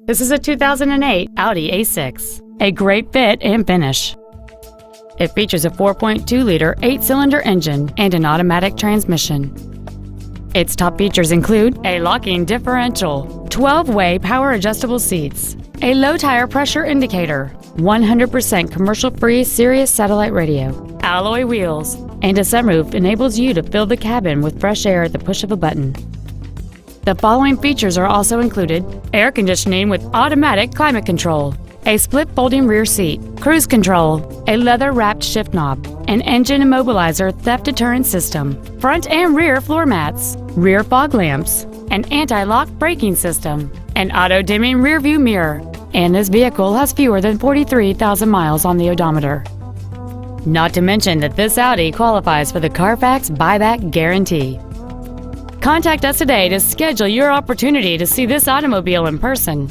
This is a 2008 Audi A6, a great fit and finish. It features a 4.2-liter 8-cylinder engine and an automatic transmission. Its top features include a locking differential, 12-way power-adjustable seats, a low-tire pressure indicator, 100% commercial-free Sirius satellite radio, alloy wheels, and a sunroof enables you to fill the cabin with fresh air at the push of a button. The following features are also included: air conditioning with automatic climate control, a split folding rear seat, cruise control, a leather-wrapped shift knob, an engine immobilizer theft deterrent system, front and rear floor mats, rear fog lamps, an anti-lock braking system, an auto-dimming rear-view mirror, and this vehicle has fewer than 43,000 miles on the odometer. Not to mention that this Audi qualifies for the Carfax buyback guarantee. Contact us today to schedule your opportunity to see this automobile in person.